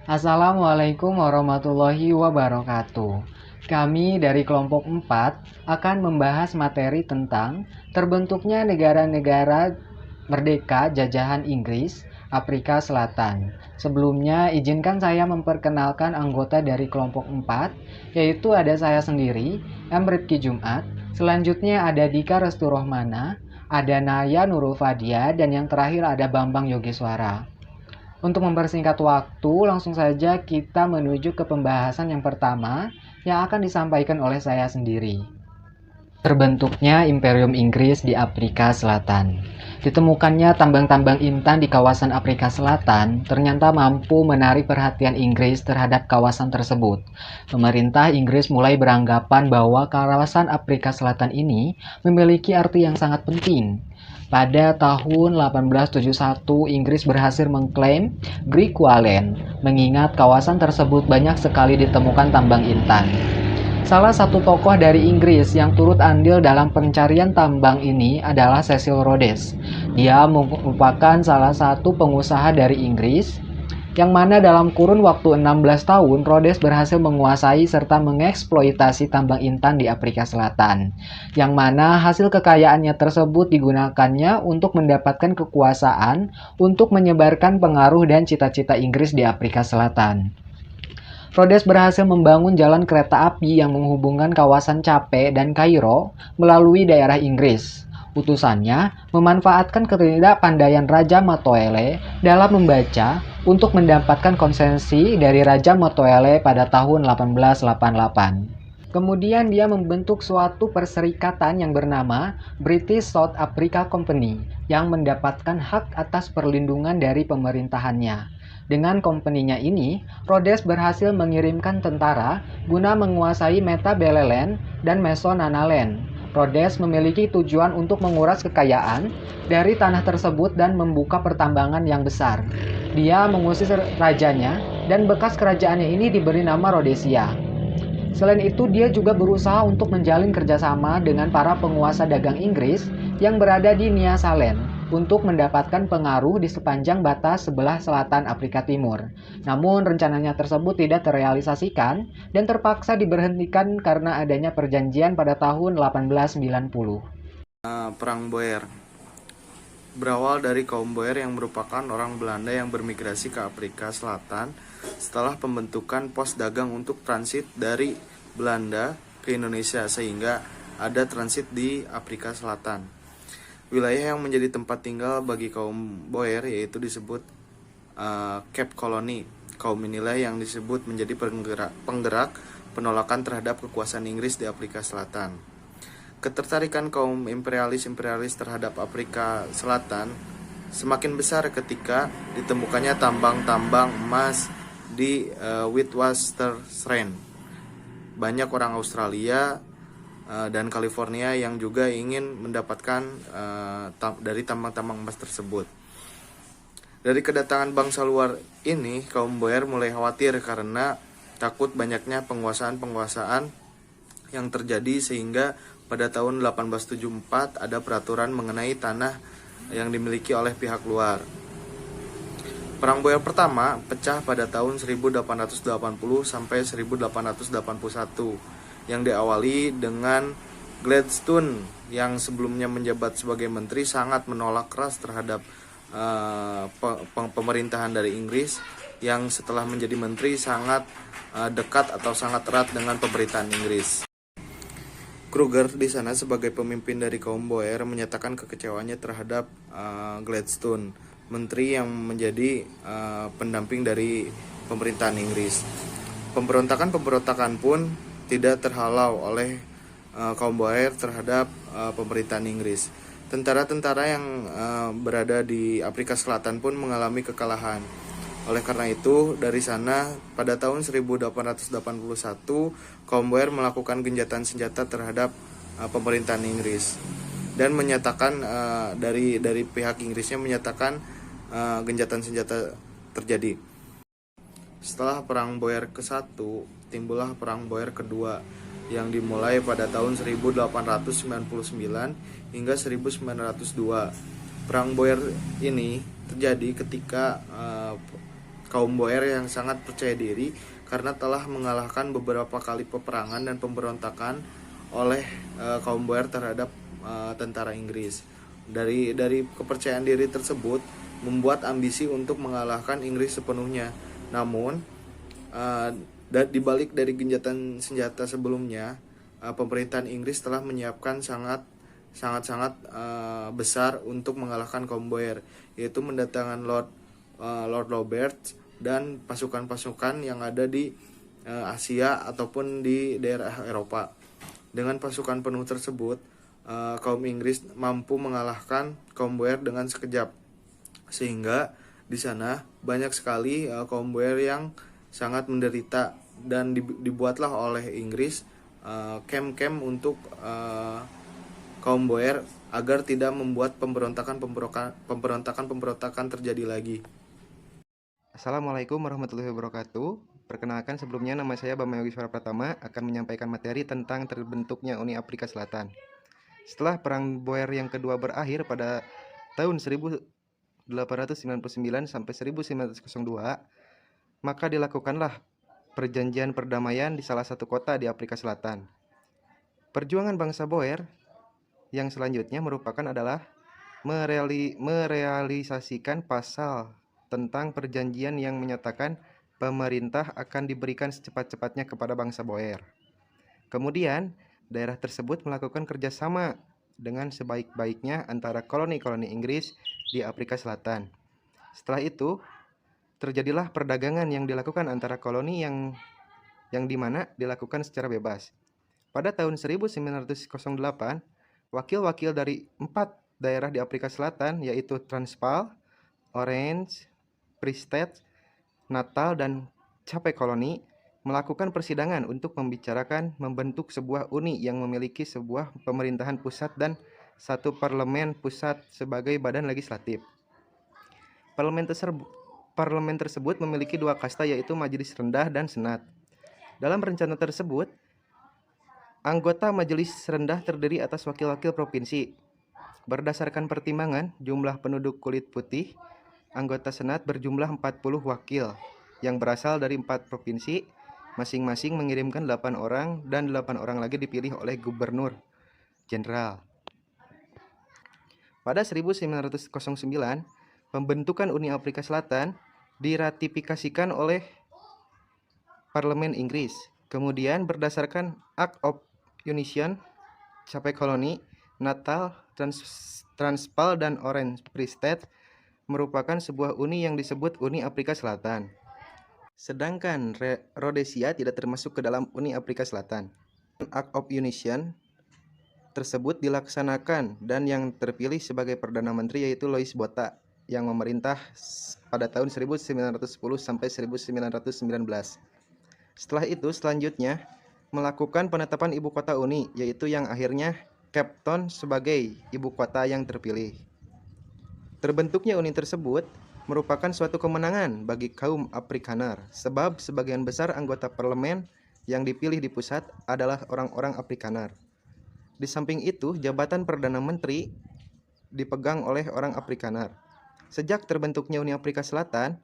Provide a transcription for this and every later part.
Assalamualaikum warahmatullahi wabarakatuh. Kami dari kelompok 4 akan membahas materi tentang terbentuknya negara-negara merdeka jajahan Inggris, Afrika Selatan. Sebelumnya, izinkan saya memperkenalkan anggota dari kelompok 4, yaitu ada saya sendiri, M. Rifki Jumat. Selanjutnya ada Dika Resturohmana, ada Naya Nurul Fadia, dan yang terakhir ada Bambang Yogiswara. Untuk mempersingkat waktu, langsung saja kita menuju ke pembahasan yang pertama yang akan disampaikan oleh saya sendiri. Terbentuknya Imperium Inggris di Afrika Selatan. Ditemukannya tambang-tambang intan di kawasan Afrika Selatan ternyata mampu menarik perhatian Inggris terhadap kawasan tersebut. Pemerintah Inggris mulai beranggapan bahwa kawasan Afrika Selatan ini memiliki arti yang sangat penting. Pada tahun 1871, Inggris berhasil mengklaim Griqualand, mengingat kawasan tersebut banyak sekali ditemukan tambang intan. Salah satu tokoh dari Inggris yang turut andil dalam pencarian tambang ini adalah Cecil Rhodes. Dia merupakan salah satu pengusaha dari Inggris yang mana dalam kurun waktu 16 tahun Rhodes berhasil menguasai serta mengeksploitasi tambang intan di Afrika Selatan, yang mana hasil kekayaannya tersebut digunakannya untuk mendapatkan kekuasaan untuk menyebarkan pengaruh dan cita-cita Inggris di Afrika Selatan. Rhodes berhasil membangun jalan kereta api yang menghubungkan kawasan Cape dan Kairo melalui daerah Inggris. Utusannya memanfaatkan ketidakpandaian Raja Matoele dalam membaca untuk mendapatkan konsesi dari Raja Matoele pada tahun 1888. Kemudian dia membentuk suatu perserikatan yang bernama British South Africa Company yang mendapatkan hak atas perlindungan dari pemerintahannya. Dengan kompeninya ini, Rhodes berhasil mengirimkan tentara guna menguasai Matabeleland dan Mashonaland. Rhodes memiliki tujuan untuk menguras kekayaan dari tanah tersebut dan membuka pertambangan yang besar. Dia mengusir rajanya dan bekas kerajaannya ini diberi nama Rhodesia. Selain itu, dia juga berusaha untuk menjalin kerjasama dengan para penguasa dagang Inggris yang berada di Nyasaland untuk mendapatkan pengaruh di sepanjang batas sebelah selatan Afrika Timur. Namun rencananya tersebut tidak terrealisasikan dan terpaksa diberhentikan karena adanya perjanjian pada tahun 1890. Perang Boer berawal dari kaum Boer yang merupakan orang Belanda yang bermigrasi ke Afrika Selatan setelah pembentukan pos dagang untuk transit dari Belanda ke Indonesia, sehingga ada transit di Afrika Selatan. Wilayah yang menjadi tempat tinggal bagi kaum Boer yaitu disebut Cape Colony. Kaum inilah yang disebut menjadi penggerak penolakan terhadap kekuasaan Inggris di Afrika Selatan. Ketertarikan kaum imperialis terhadap Afrika Selatan semakin besar ketika ditemukannya tambang-tambang emas di Witwatersrand. Banyak orang Australia dan California yang juga ingin mendapatkan dari tambang-tambang emas tersebut. Dari kedatangan bangsa luar ini, kaum Boer mulai khawatir karena takut banyaknya penguasaan-penguasaan yang terjadi, sehingga pada tahun 1874 ada peraturan mengenai tanah yang dimiliki oleh pihak luar. Perang Boer pertama pecah pada tahun 1880 sampai 1881 yang diawali dengan Gladstone yang sebelumnya menjabat sebagai menteri sangat menolak keras terhadap pemerintahan dari Inggris, yang setelah menjadi menteri sangat dekat atau sangat erat dengan pemerintahan Inggris. Kruger di sana sebagai pemimpin dari kaum Boer menyatakan kekecewaannya terhadap Gladstone, menteri yang menjadi pendamping dari pemerintahan Inggris. Pemberontakan pun tidak terhalau oleh kaum Boer terhadap pemerintahan Inggris. Tentara-tentara yang berada di Afrika Selatan pun mengalami kekalahan. Oleh karena itu, dari sana pada tahun 1881 kaum Boer melakukan gencatan senjata terhadap pemerintahan Inggris dan menyatakan dari pihak Inggrisnya menyatakan gencatan senjata terjadi. Setelah Perang Boer ke-1, timbullah Perang Boer kedua yang dimulai pada tahun 1899 hingga 1902. Perang Boer ini terjadi ketika kaum Boer yang sangat percaya diri karena telah mengalahkan beberapa kali peperangan dan pemberontakan oleh kaum Boer terhadap tentara Inggris. Dari kepercayaan diri tersebut membuat ambisi untuk mengalahkan Inggris sepenuhnya. Namun dibalik dari genjatan senjata sebelumnya, pemerintahan Inggris telah menyiapkan sangat besar untuk mengalahkan kaum Boer, yaitu mendatangkan Lord Roberts dan pasukan-pasukan yang ada di Asia ataupun di daerah Eropa. Dengan pasukan penuh tersebut, kaum Inggris mampu mengalahkan kaum Boer dengan sekejap, sehingga di sana banyak sekali kaum Boer yang sangat menderita, dan dibuatlah oleh Inggris camp-camp untuk kaum Boer agar tidak membuat pemberontakan terjadi lagi. Assalamualaikum warahmatullahi wabarakatuh. Perkenalkan, sebelumnya nama saya Bambang Yogiswara Pratama akan menyampaikan materi tentang terbentuknya Uni Afrika Selatan. Setelah Perang Boer yang kedua berakhir pada tahun 1899 sampai 1902, maka dilakukanlah perjanjian perdamaian di salah satu kota di Afrika Selatan. Perjuangan bangsa Boer yang selanjutnya adalah merealisasikan pasal tentang perjanjian yang menyatakan pemerintah akan diberikan secepat-cepatnya kepada bangsa Boer. Kemudian, daerah tersebut melakukan kerjasama dengan sebaik-baiknya antara koloni-koloni Inggris di Afrika Selatan. Setelah itu, terjadilah perdagangan yang dilakukan antara koloni yang dimana dilakukan secara bebas. Pada tahun 1908, wakil-wakil dari 4 daerah di Afrika Selatan, yaitu Transvaal, Orange, Free State, Natal, dan Cape Colony, melakukan persidangan untuk membicarakan membentuk sebuah uni yang memiliki sebuah pemerintahan pusat dan satu parlemen pusat sebagai badan legislatif. Parlemen tersebut memiliki 2 kasta, yaitu Majelis Rendah dan Senat. Dalam rencana tersebut, anggota Majelis Rendah terdiri atas wakil-wakil provinsi. Berdasarkan pertimbangan jumlah penduduk kulit putih, anggota Senat berjumlah 40 wakil yang berasal dari 4 provinsi, masing-masing mengirimkan 8 orang dan 8 orang lagi dipilih oleh gubernur jenderal. Pada 1909, pembentukan Uni Afrika Selatan diratifikasikan oleh Parlemen Inggris. Kemudian berdasarkan Act of Union, Cape Colony, Natal, Transvaal, dan Orange Free State merupakan sebuah uni yang disebut Uni Afrika Selatan. Sedangkan Rhodesia tidak termasuk ke dalam Uni Afrika Selatan. Act of Union tersebut dilaksanakan dan yang terpilih sebagai Perdana Menteri yaitu Louis Botha yang memerintah pada tahun 1910 sampai 1919. Setelah itu selanjutnya melakukan penetapan ibu kota uni, yaitu yang akhirnya Cape Town sebagai ibu kota yang terpilih. Terbentuknya uni tersebut merupakan suatu kemenangan bagi kaum Afrikaner, sebab sebagian besar anggota parlemen yang dipilih di pusat adalah orang-orang Afrikaner. Di samping itu, jabatan Perdana Menteri dipegang oleh orang Afrikaner. Sejak terbentuknya Uni Afrika Selatan,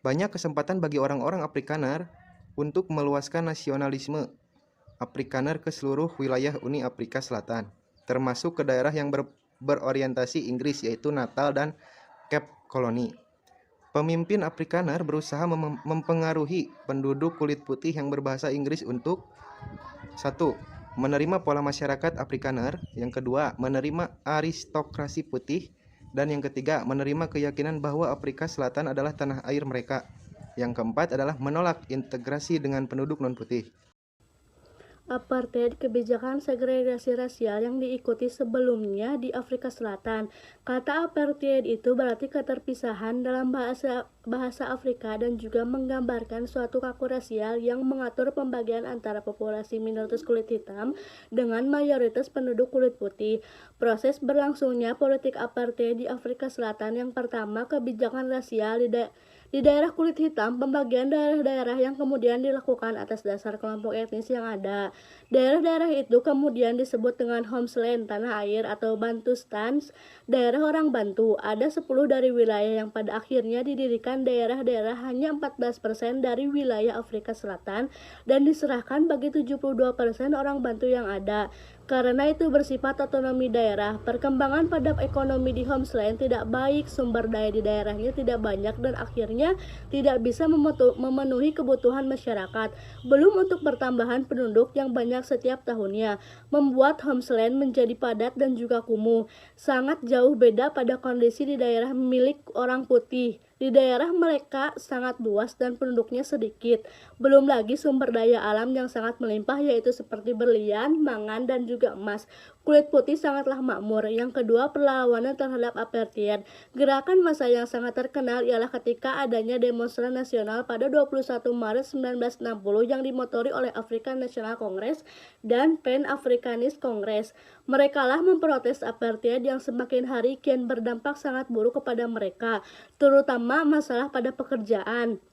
banyak kesempatan bagi orang-orang Afrikaner untuk meluaskan nasionalisme Afrikaner ke seluruh wilayah Uni Afrika Selatan, termasuk ke daerah yang berorientasi Inggris, yaitu Natal dan Cape Colony. Pemimpin Afrikaner berusaha mempengaruhi penduduk kulit putih yang berbahasa Inggris untuk 1. Menerima pola masyarakat Afrikaner, yang kedua menerima aristokrasi putih, dan yang ketiga menerima keyakinan bahwa Afrika Selatan adalah tanah air mereka. Yang keempat adalah menolak integrasi dengan penduduk non-putih. Apartheid, kebijakan segregasi rasial yang diikuti sebelumnya di Afrika Selatan. Kata apartheid itu berarti keterpisahan dalam bahasa Afrika dan juga menggambarkan suatu kaku rasial yang mengatur pembagian antara populasi minoritas kulit hitam dengan mayoritas penduduk kulit putih. Proses berlangsungnya politik apartheid di Afrika Selatan yang pertama, kebijakan rasial Di daerah kulit hitam, pembagian daerah-daerah yang kemudian dilakukan atas dasar kelompok etnis yang ada. Daerah-daerah itu kemudian disebut dengan homeland, tanah air atau Bantustan, daerah orang Bantu. Ada 10 dari wilayah yang pada akhirnya didirikan daerah-daerah hanya 14% dari wilayah Afrika Selatan dan diserahkan bagi 72% orang Bantu yang ada. Karena itu bersifat otonomi daerah, perkembangan pada ekonomi di homeland tidak baik, sumber daya di daerahnya tidak banyak dan akhirnya tidak bisa memenuhi kebutuhan masyarakat. Belum untuk pertambahan penduduk yang banyak setiap tahunnya, membuat homeland menjadi padat dan juga kumuh. Sangat jauh beda pada kondisi di daerah milik orang putih. Di daerah mereka sangat luas dan penduduknya sedikit. Belum lagi sumber daya alam yang sangat melimpah yaitu seperti berlian, mangan, dan juga emas. Kulit putih sangatlah makmur. Yang kedua, perlawanan terhadap apartheid. Gerakan massa yang sangat terkenal ialah ketika adanya demonstrasi nasional pada 21 Maret 1960 yang dimotori oleh African National Congress dan Pan Africanist Congress. Merekalah memprotes apartheid yang semakin hari kian berdampak sangat buruk kepada mereka, terutama masalah pada pekerjaan.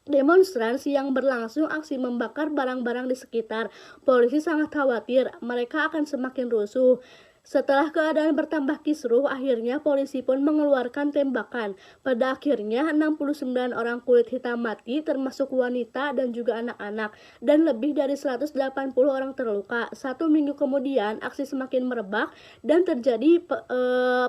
Demonstrasi yang berlangsung aksi membakar barang-barang di sekitar. Polisi sangat khawatir mereka akan semakin rusuh. Setelah keadaan bertambah kisruh, akhirnya polisi pun mengeluarkan tembakan. Pada akhirnya 69 orang kulit hitam mati, termasuk wanita dan juga anak-anak, dan lebih dari 180 orang terluka. 1 minggu kemudian, aksi semakin merebak dan terjadi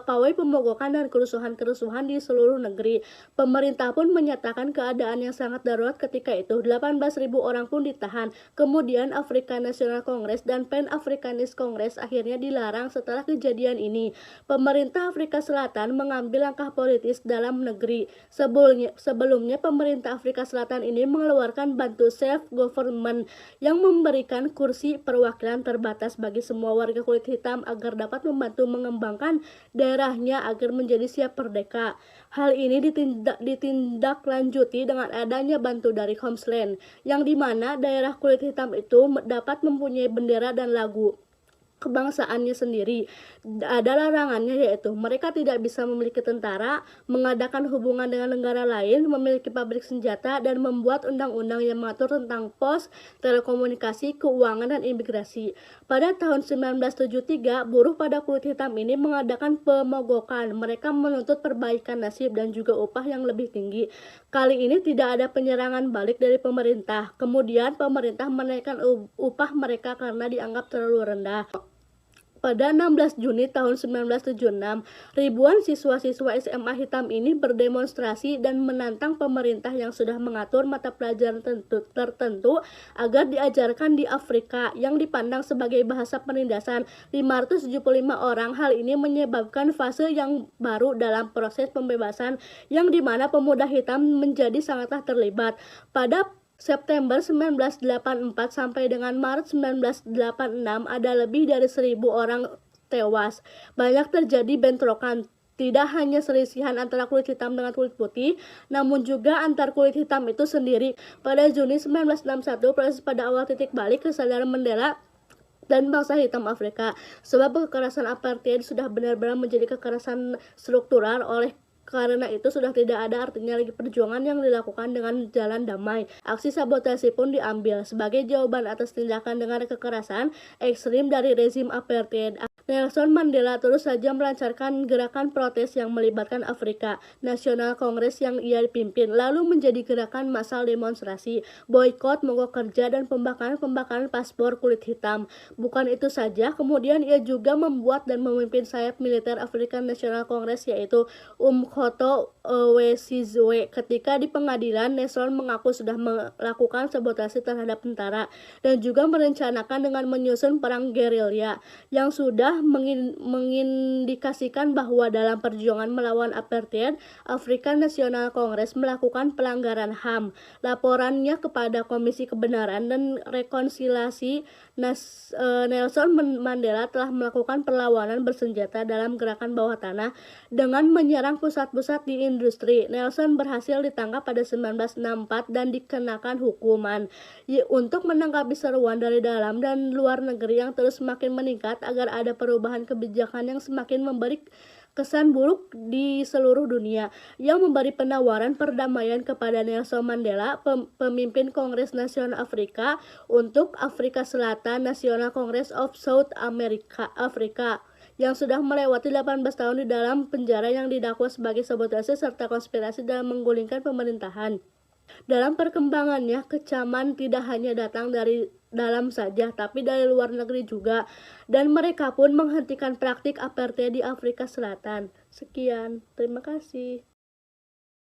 pawai pemogokan dan kerusuhan-kerusuhan di seluruh negeri. Pemerintah pun menyatakan keadaan yang sangat darurat ketika itu. 18.000 orang pun ditahan. Kemudian African National Congress dan Pan Africanist Congress akhirnya dilarang. Setelah kejadian ini, pemerintah Afrika Selatan mengambil langkah politis dalam negeri. Sebelumnya pemerintah Afrika Selatan ini mengeluarkan Bantu Self-Government yang memberikan kursi perwakilan terbatas bagi semua warga kulit hitam agar dapat membantu mengembangkan daerahnya agar menjadi siap merdeka. Hal ini ditindaklanjuti dengan adanya Bantu dari Homeland, yang dimana daerah kulit hitam itu dapat mempunyai bendera dan lagu kebangsaannya sendiri. Ada larangannya, yaitu mereka tidak bisa memiliki tentara, mengadakan hubungan dengan negara lain, memiliki pabrik senjata, dan membuat undang-undang yang mengatur tentang pos, telekomunikasi, keuangan, dan imigrasi. Pada tahun 1973, buruh pada kulit hitam ini mengadakan pemogokan. Mereka menuntut perbaikan nasib dan juga upah yang lebih tinggi. Kali ini tidak ada penyerangan balik dari pemerintah. Kemudian pemerintah menaikkan upah mereka karena dianggap terlalu rendah. Pada 16 Juni tahun 1976, ribuan siswa-siswa SMA hitam ini berdemonstrasi dan menantang pemerintah yang sudah mengatur mata pelajaran tertentu agar diajarkan di Afrika yang dipandang sebagai bahasa penindasan. 575 orang. Hal ini menyebabkan fase yang baru dalam proses pembebasan yang dimana pemuda hitam menjadi sangatlah terlibat. Pada September 1984 sampai dengan Maret 1986 ada lebih dari 1.000 orang tewas. Banyak terjadi bentrokan. Tidak hanya selisihan antara kulit hitam dengan kulit putih, namun juga antar kulit hitam itu sendiri. Pada Juni 1961, proses pada awal titik balik kesadaran Mandela dan bangsa hitam Afrika. Sebab kekerasan apartheid sudah benar-benar menjadi kekerasan struktural. Karena itu sudah tidak ada artinya lagi perjuangan yang dilakukan dengan jalan damai. Aksi sabotase pun diambil sebagai jawaban atas tindakan dengan kekerasan ekstrim dari rezim apartheid. Nelson Mandela terus saja melancarkan gerakan protes yang melibatkan Afrika National Congress yang ia pimpin, lalu menjadi gerakan massal demonstrasi, boikot, mogok kerja, dan pembakaran paspor kulit hitam. Bukan itu saja, kemudian ia juga membuat dan memimpin sayap militer African National Congress yaitu Umkhonto Wesizwe. Ketika di pengadilan, Nelson mengaku sudah melakukan sabotase terhadap tentara dan juga merencanakan dengan menyusun perang gerilya yang sudah mengindikasikan bahwa dalam perjuangan melawan apartheid, African National Congress melakukan pelanggaran HAM. Laporannya kepada Komisi Kebenaran dan Rekonsiliasi, Nelson Mandela telah melakukan perlawanan bersenjata dalam gerakan bawah tanah dengan menyerang pusat-pusat di industri. Nelson berhasil ditangkap pada 1964 dan dikenakan hukuman untuk menanggapi seruan dari dalam dan luar negeri yang terus semakin meningkat agar ada perubahan kebijakan yang semakin memberi kesan buruk di seluruh dunia, yang memberi penawaran perdamaian kepada Nelson Mandela, pemimpin Kongres Nasional Afrika, untuk Afrika Selatan, National Congress of South Africa, yang sudah melewati 18 tahun di dalam penjara, yang didakwa sebagai sabotase serta konspirasi dalam menggulingkan pemerintahan. Dalam perkembangannya, kecaman tidak hanya datang dari dalam saja, tapi dari luar negeri juga, dan mereka pun menghentikan praktik apartheid di Afrika Selatan. Sekian, terima kasih.